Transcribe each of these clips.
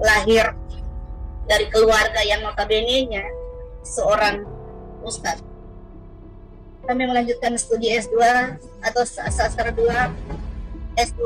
lahir dari keluarga yang notabene-nya seorang ustadz. Kami melanjutkan studi S2 atau sastra 2 S2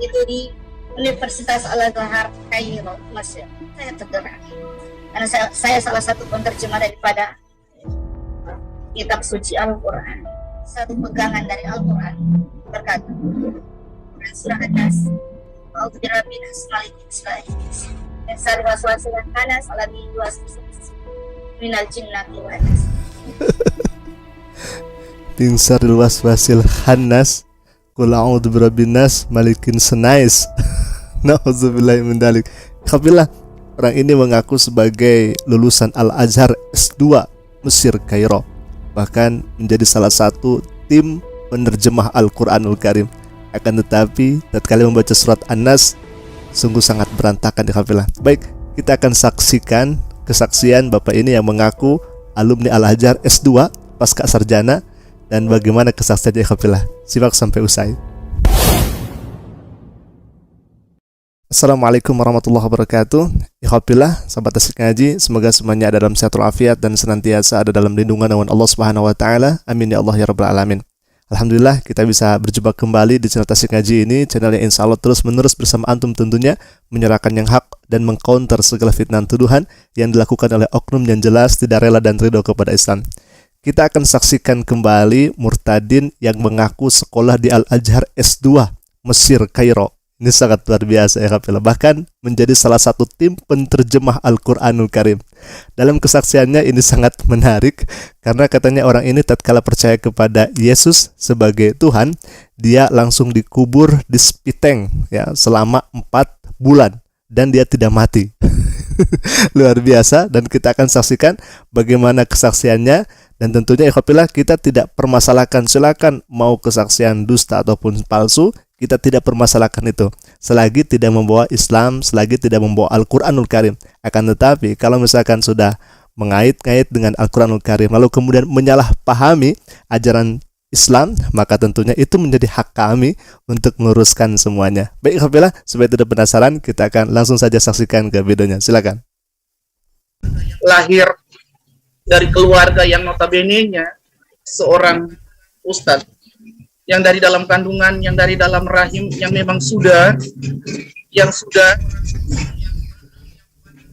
itu di Universitas Al-Azhar Kairo, Mesir. Saya tergerak karena saya salah satu penerjemah daripada kitab suci Al-Quran, satu pegangan dari Al-Quran berkata surah An-Nas A'udzubillahiminasyaitonir rajim Sari waswasil khannas alladzi yuwaswisu minal jinnati wan nas. Min syarril waswasil khannas qul a'udzu birabbin nas malikin senais. Nauzubillahi min dzalik. Alhamdulillah, orang ini mengaku sebagai lulusan Al-Azhar S2 Mesir Kairo, bahkan menjadi salah satu tim penerjemah Al-Quranul Karim. Akan tetapi tatkala membaca surat An-Nas sungguh sangat berantakan di kafilah. Baik, kita akan saksikan kesaksian Bapak ini yang mengaku alumni Al-Azhar S2 pasca sarjana dan bagaimana kesaksiannya di kafilah. Simak sampai usai. Assalamualaikum warahmatullahi wabarakatuh. Ikhwatillah, sahabat Asik Ngaji, semoga semuanya ada dalam sehat walafiat dan senantiasa ada dalam lindungan Allah Subhanahu wa taala. Amin ya Allah ya rabbal alamin. Alhamdulillah kita bisa berjumpa kembali di channel Asik Ngaji ini, channel yang insya Allah terus menerus bersama antum tentunya menyerahkan yang hak dan mengcounter segala fitnah tuduhan yang dilakukan oleh oknum yang jelas tidak rela dan ridho kepada Islam. Kita akan saksikan kembali murtadin yang mengaku sekolah di Al-Azhar S2 Mesir Kairo. Ini sangat luar biasa ya kafilah, bahkan menjadi salah satu tim penerjemah Al-Quranul Karim. Dalam kesaksiannya ini sangat menarik karena katanya orang ini tatkala percaya kepada Yesus sebagai Tuhan, dia langsung dikubur di spiteng ya selama 4 bulan dan dia tidak mati. Luar biasa, dan kita akan saksikan bagaimana kesaksiannya. Dan tentunya ikhwatillah kita tidak permasalahkan, silakan mau kesaksian dusta ataupun palsu, kita tidak permasalahkan itu selagi tidak membawa Islam, selagi tidak membawa Al-Quranul Karim. Akan tetapi kalau misalkan sudah mengait-ngait dengan Al-Quranul Karim lalu kemudian menyalahpahami ajaran Islam, maka tentunya itu menjadi hak kami untuk meluruskan semuanya. Baik ikhwatillah, supaya tidak penasaran, kita akan langsung saja saksikan ke videonya. Silakan. Lahir dari keluarga yang notabene-nya seorang ustadz, yang dari dalam kandungan, yang dari dalam rahim, yang memang sudah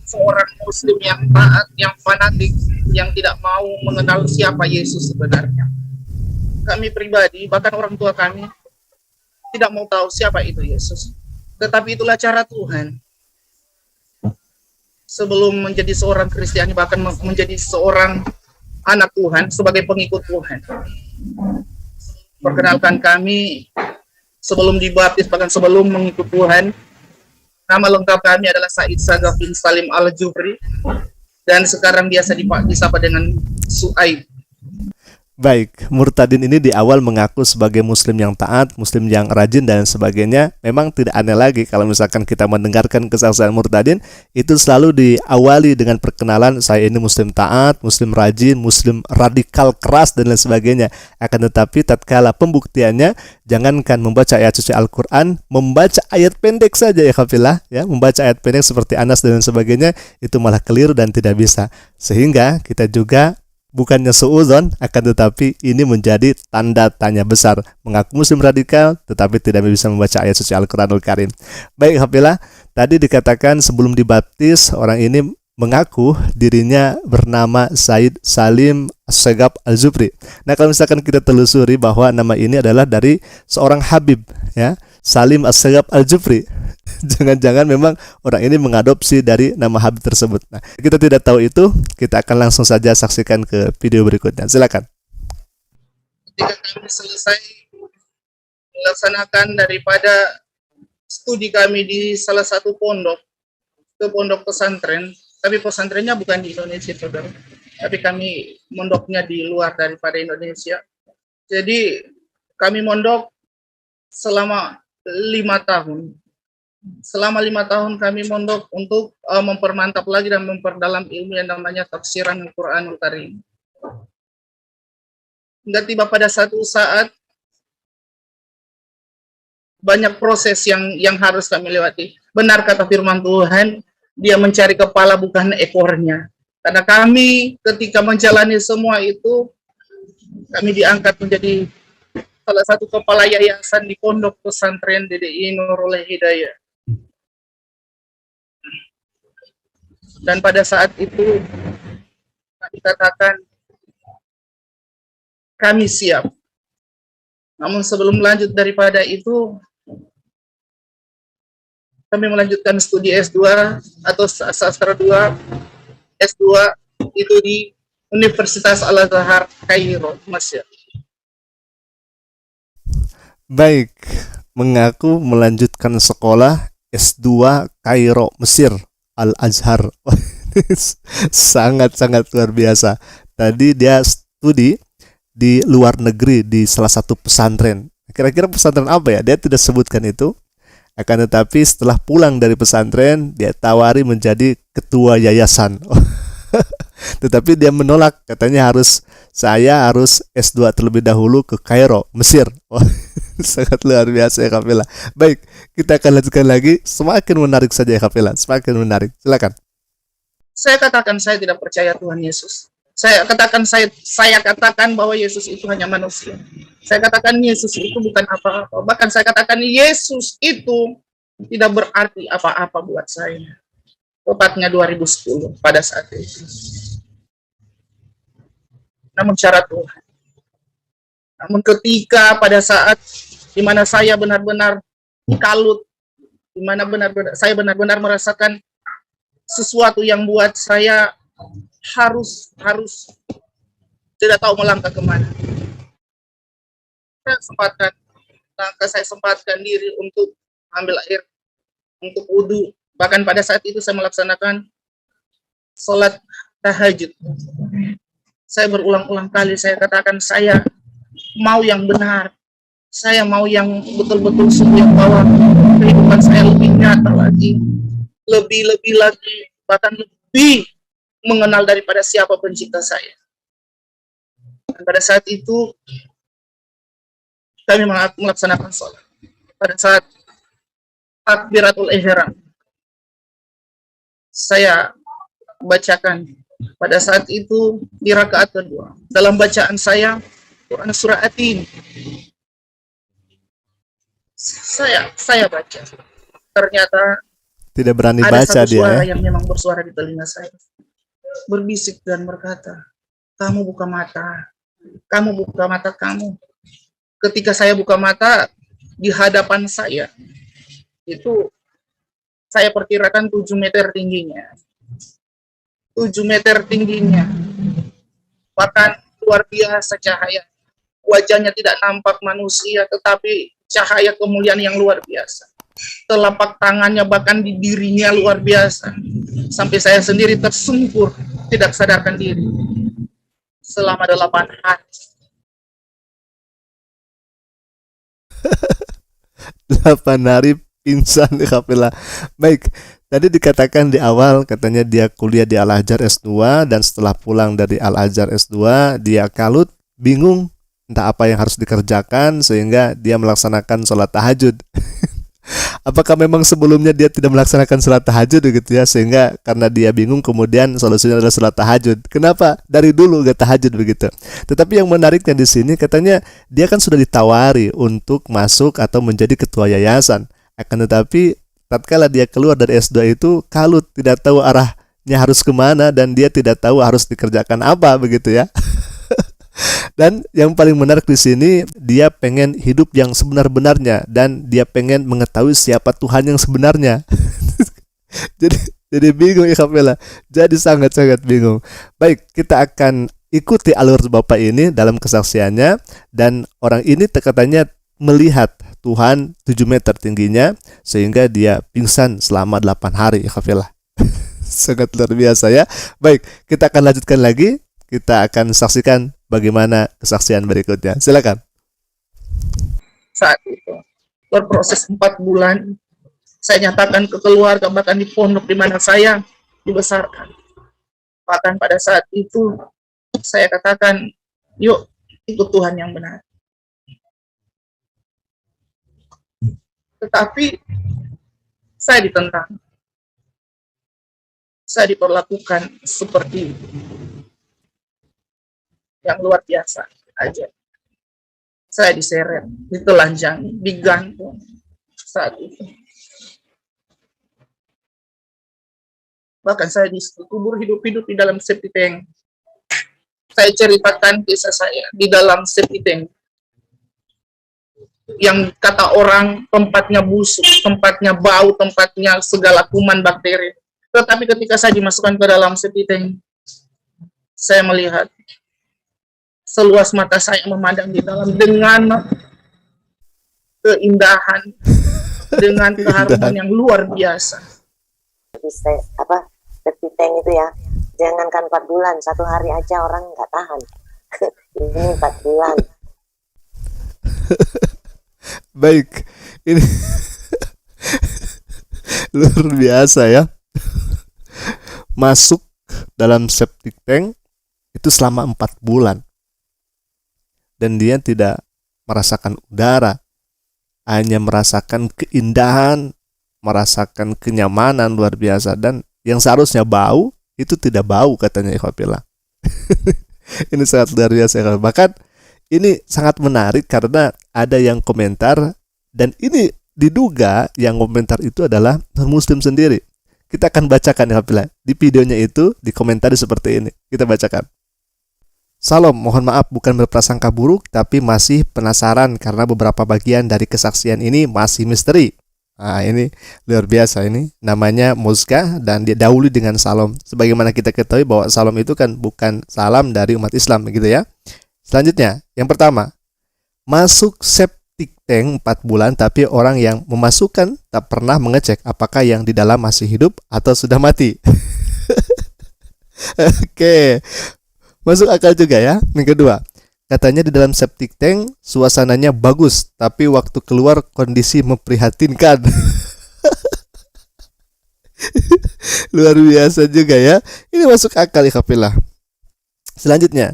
seorang muslim yang taat, yang fanatik, yang tidak mau mengenal siapa Yesus sebenarnya. Kami pribadi, bahkan orang tua kami tidak mau tahu siapa itu Yesus. Tetapi itulah cara Tuhan. Sebelum menjadi seorang Kristiani, bahkan menjadi seorang anak Tuhan, sebagai pengikut Tuhan. Perkenalkan kami, sebelum dibaptis, bahkan sebelum mengikut Tuhan, nama lengkap kami adalah Said Sagaf bin Salim Al-Jufri, dan sekarang biasa disapa dengan Su'aib. Baik, murtadin ini di awal mengaku sebagai muslim yang taat, muslim yang rajin dan sebagainya. Memang tidak aneh lagi kalau misalkan kita mendengarkan kesaksian murtadin, itu selalu diawali dengan perkenalan, saya ini muslim taat, muslim rajin, muslim radikal keras dan lain sebagainya. Akan tetapi tatkala pembuktiannya, jangankan membaca ayat suci Al-Quran, membaca ayat pendek saja ya kafilah, ya, membaca ayat pendek seperti Anas dan lain sebagainya, itu malah keliru dan tidak bisa. Sehingga kita juga bukannya suudzon, akan tetapi ini menjadi tanda tanya besar. Mengaku muslim radikal tetapi tidak bisa membaca ayat suci Al-Quranul Karim. Baik alhamdulillah, tadi dikatakan sebelum dibaptis orang ini mengaku dirinya bernama Said Salim As-Sagaf Al-Jufri. Nah kalau misalkan kita telusuri bahwa nama ini adalah dari seorang Habib, ya, Salim As-Sagaf Al-Jufri. Jangan-jangan memang orang ini mengadopsi dari nama Habib tersebut. Nah, kita tidak tahu itu, kita akan langsung saja saksikan ke video berikutnya. Silakan. Ketika kami selesai melaksanakan daripada studi kami di salah satu pondok, ke pondok pesantren, tapi pesantrennya bukan di Indonesia, saudara. Tapi kami mondoknya di luar daripada Indonesia. Jadi kami mondok selama 5 tahun. Selama 5 tahun kami mondok untuk mempermantap lagi dan memperdalam ilmu yang namanya tafsiran Al-Quranul Karim. Hingga tiba pada satu saat banyak proses yang harus kami lewati. Benar kata firman Tuhan, dia mencari kepala bukan ekornya. Karena kami ketika menjalani semua itu, kami diangkat menjadi salah satu kepala yayasan di Pondok Pesantren DDI Nurul Hidayah. Dan pada saat itu kami katakan kami siap. Namun sebelum lanjut daripada itu, kami melanjutkan studi S2 atau sastra 2, S2 itu di Universitas Al-Azhar Kairo, Mesir. Baik, mengaku melanjutkan sekolah S2 Kairo, Mesir, Al-Azhar. Sangat-sangat luar biasa. Tadi dia studi di luar negeri di salah satu pesantren. Kira-kira pesantren apa ya? Dia tidak sebutkan itu. Akan tetapi setelah pulang dari pesantren, dia tawari menjadi ketua yayasan. Tetapi dia menolak, katanya saya harus S2 terlebih dahulu ke Kairo, Mesir. Sangat luar biasa ya Kafila. Baik, kita akan lanjutkan lagi. Semakin menarik saja ya Kafila, semakin menarik. Silakan. Saya katakan saya tidak percaya Tuhan Yesus. Saya katakan bahwa Yesus itu hanya manusia. Saya katakan Yesus itu bukan apa-apa. Bahkan saya katakan Yesus itu tidak berarti apa-apa buat saya. Tepatnya 2010 pada saat itu. Namun cara Tuhan. Namun ketika pada saat di mana saya benar-benar kalut, di mana saya benar-benar merasakan sesuatu yang buat saya harus tidak tahu melangkah kemana. Saya sempatkan diri untuk ambil air, untuk wudhu. Bahkan pada saat itu saya melaksanakan sholat tahajud. Saya berulang-ulang kali saya katakan saya mau yang benar. Saya mau yang betul-betul sungguh yang bahwa kehidupan saya lebih nyata lagi. Lebih lagi, bahkan lebih mengenal daripada siapa pencipta saya. Dan pada saat itu kami melaksanakan sholat. Pada saat takbiratul ihram, saya bacakan pada saat itu di rakaat kedua. Dalam bacaan saya Quran surah Atin. Saya baca. Ternyata tidak berani ada baca satu dia suara ya. yang memang bersuara di telinga saya. Berbisik dan berkata, kamu buka mata. Kamu buka mata kamu. Ketika saya buka mata, di hadapan saya, itu saya perkirakan 7 meter tingginya. 7 meter tingginya. Bahkan luar biasa cahaya. Wajahnya tidak nampak manusia, tetapi cahaya kemuliaan yang luar biasa. Telapak tangannya bahkan di dirinya luar biasa. Sampai saya sendiri tersungkur, tidak sadarkan diri. Selama 8 hari. 8 hari pingsan di Kafila. Baik, tadi dikatakan di awal katanya dia kuliah di Al-Azhar S2 dan setelah pulang dari Al-Azhar S2 dia kalut, bingung entah apa yang harus dikerjakan sehingga dia melaksanakan sholat tahajud. Apakah memang sebelumnya dia tidak melaksanakan sholat tahajud gitu ya, sehingga karena dia bingung kemudian solusinya adalah sholat tahajud? Kenapa dari dulu gak tahajud begitu? Tetapi yang menariknya di sini katanya dia kan sudah ditawari untuk masuk atau menjadi ketua yayasan. Akan tetapi tatkala dia keluar dari S2 itu kalut, tidak tahu arahnya harus kemana dan dia tidak tahu harus dikerjakan apa begitu ya. Dan yang paling menarik di sini, dia pengen hidup yang sebenar-benarnya dan dia pengen mengetahui siapa Tuhan yang sebenarnya. jadi bingung ya Kapela. Jadi sangat-sangat bingung. Baik, kita akan ikuti alur Bapak ini dalam kesaksiannya, dan orang ini katanya melihat Tuhan 7 meter tingginya sehingga dia pingsan selama 8 hari ya Kapela. Sangat luar biasa ya. Baik, kita akan lanjutkan lagi. Kita akan saksikan bagaimana kesaksian berikutnya. Silakan. Saat itu berproses 4 bulan, saya nyatakan ke keluarga, bahkan di pondok di mana saya dibesarkan. Bahkan pada saat itu saya katakan, yuk ikut Tuhan yang benar. Tetapi saya ditentang. saya diperlakukan seperti yang luar biasa aja. Saya diseret, ditelanjangi, digantung saat itu. Bahkan saya dikubur hidup-hidup di dalam septic tank. Saya ceritakan kisah saya di dalam septic tank. Yang kata orang tempatnya busuk, tempatnya bau, tempatnya segala kuman bakteri. Tetapi ketika saya dimasukkan ke dalam septic tank, saya melihat seluas mata saya memandang di dalam dengan keindahan, dengan keharuman yang luar biasa. Septic tank itu ya, jangankan 4 bulan, 1 hari aja orang nggak tahan. Ini 4 bulan. Baik, ini luar biasa ya. Masuk dalam septic tank itu selama 4 bulan. Dan dia tidak merasakan udara, hanya merasakan keindahan, merasakan kenyamanan luar biasa. Dan yang seharusnya bau, itu tidak bau katanya ikhwafillah. Ini sangat luar biasa. Bahkan ini sangat menarik karena ada yang komentar, dan ini diduga yang komentar itu adalah non-muslim sendiri. Kita akan bacakan ikhwafillah. Di videonya itu dikomentari seperti ini. Kita bacakan. Salam, mohon maaf bukan berprasangka buruk, tapi masih penasaran karena beberapa bagian dari kesaksian ini masih misteri. Nah, ini luar biasa ini. Namanya Muzka dan dia dahului dengan salam. Sebagaimana kita ketahui bahwa salam itu kan bukan salam dari umat Islam gitu ya. Selanjutnya, yang pertama, masuk septic tank 4 bulan tapi orang yang memasukkan tak pernah mengecek apakah yang di dalam masih hidup atau sudah mati. Oke. Masuk akal juga ya. Yang kedua, katanya di dalam septic tank suasananya bagus, tapi waktu keluar kondisi memprihatinkan. Luar biasa juga ya. Ini masuk akal ikhwafillah. Selanjutnya,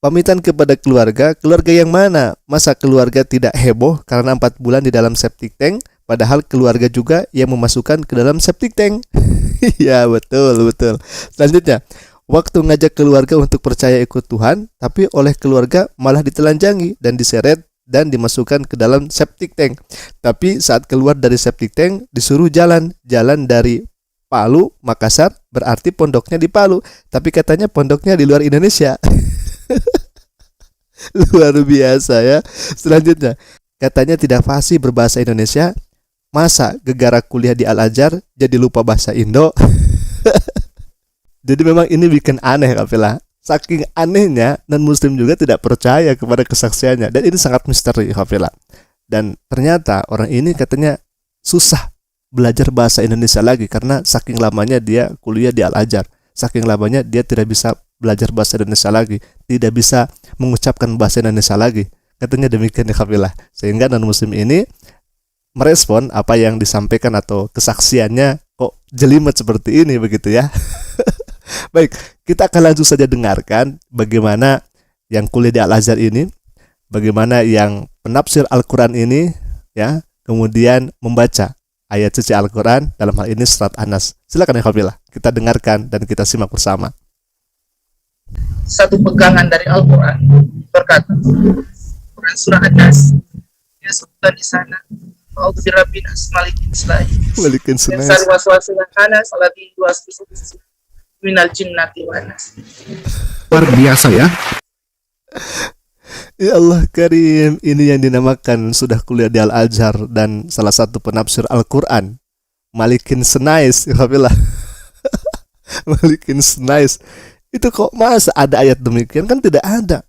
pamitan kepada keluarga. Keluarga yang mana? Masa keluarga tidak heboh karena 4 bulan di dalam septic tank, padahal keluarga juga yang memasukkan ke dalam septic tank. Ya betul. Selanjutnya, waktu ngajak keluarga untuk percaya ikut Tuhan, tapi oleh keluarga malah ditelanjangi dan diseret dan dimasukkan ke dalam septic tank. Tapi saat keluar dari septic tank disuruh jalan dari Palu, Makassar, berarti pondoknya di Palu, tapi katanya pondoknya di luar Indonesia. Luar biasa ya. Selanjutnya, katanya tidak fasih berbahasa Indonesia. Masa gegara kuliah di Al-Azhar jadi lupa bahasa Indo? Jadi memang ini bikin aneh ikhwafillah. Saking anehnya, non-muslim juga tidak percaya kepada kesaksiannya. Dan ini sangat misteri ikhwafillah. Dan ternyata orang ini katanya susah belajar bahasa Indonesia lagi karena saking lamanya dia kuliah di Al-Azhar. Saking lamanya dia tidak bisa belajar bahasa Indonesia lagi, tidak bisa mengucapkan bahasa Indonesia lagi. Katanya demikian ikhwafillah. Sehingga non-muslim ini merespon apa yang disampaikan atau kesaksiannya kok jelimet seperti ini begitu ya. Baik, kita akan langsung saja dengarkan bagaimana yang kuliah di Al-Azhar ini, bagaimana yang penafsir Al-Quran ini ya, kemudian membaca ayat suci Al-Quran dalam hal ini surat An-Nas. Silakan ikhwafillah, kita dengarkan dan kita simak bersama. Satu pegangan dari Al-Quran berkata, Quran surah An-Nas, dia sebutkan di sana, A'udzu birabbin nas malikin nas, Malikin min sunnah. syarri waswasil khannas alladzi yuwaswisu minal jinnati wan nas. Luar biasa ya. Ya Allah Karim, ini yang dinamakan sudah kuliah di Al-Azhar dan salah satu penafsir Al-Quran, Malikin Senais, ikhwafillah. Malikin Senais. Itu kok masa ada ayat demikian? Kan tidak ada.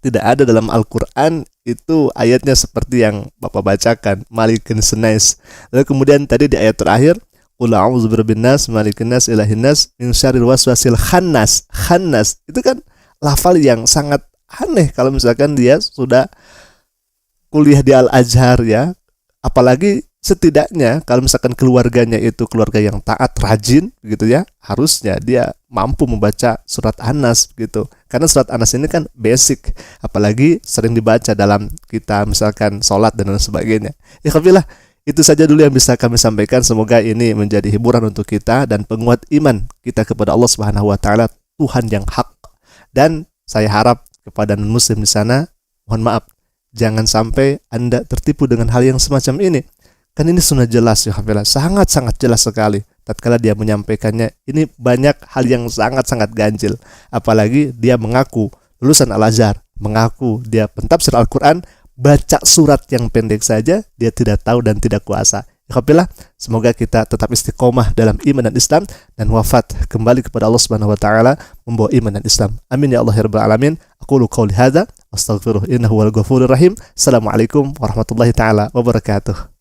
Tidak ada dalam Al-Quran itu ayatnya seperti yang Bapak bacakan, Malikin Senais. Lalu kemudian tadi di ayat terakhir, Qul a'udzu birabbin nas, malikin nas, ilahin nas, min syarril waswasil khannas. Khannas itu kan lafal yang sangat aneh kalau misalkan dia sudah kuliah di Al-Azhar ya. Apalagi setidaknya kalau misalkan keluarganya itu keluarga yang taat, rajin gitu ya, harusnya dia mampu membaca surat An-Nas gitu. Karena surat An-Nas ini kan basic, apalagi sering dibaca dalam kita misalkan sholat dan lain sebagainya. Ya kabilah, Itu saja dulu yang bisa kami sampaikan. Semoga ini menjadi hiburan untuk kita dan penguat iman kita kepada Allah Subhanahu wa taala, Tuhan yang hak. Dan saya harap kepada non-muslim di sana, mohon maaf, jangan sampai Anda tertipu dengan hal yang semacam ini. Kan ini sudah jelas ya, sangat-sangat jelas sekali. Tatkala dia menyampaikannya, ini banyak hal yang sangat-sangat ganjil. Apalagi dia mengaku lulusan Al-Azhar, mengaku dia pentafsir Al-Quran, baca surat yang pendek saja dia tidak tahu dan tidak kuasa. Alhamdulillah, semoga kita tetap istiqomah dalam iman dan Islam dan wafat kembali kepada Allah Subhanahu wa taala membawa iman dan Islam. Amin ya Allah ya rabbal alamin. Aqulu qouli hadza wastaghfiruh innahu wal ghafurur rahim. Assalamualaikum warahmatullahi taala wabarakatuh.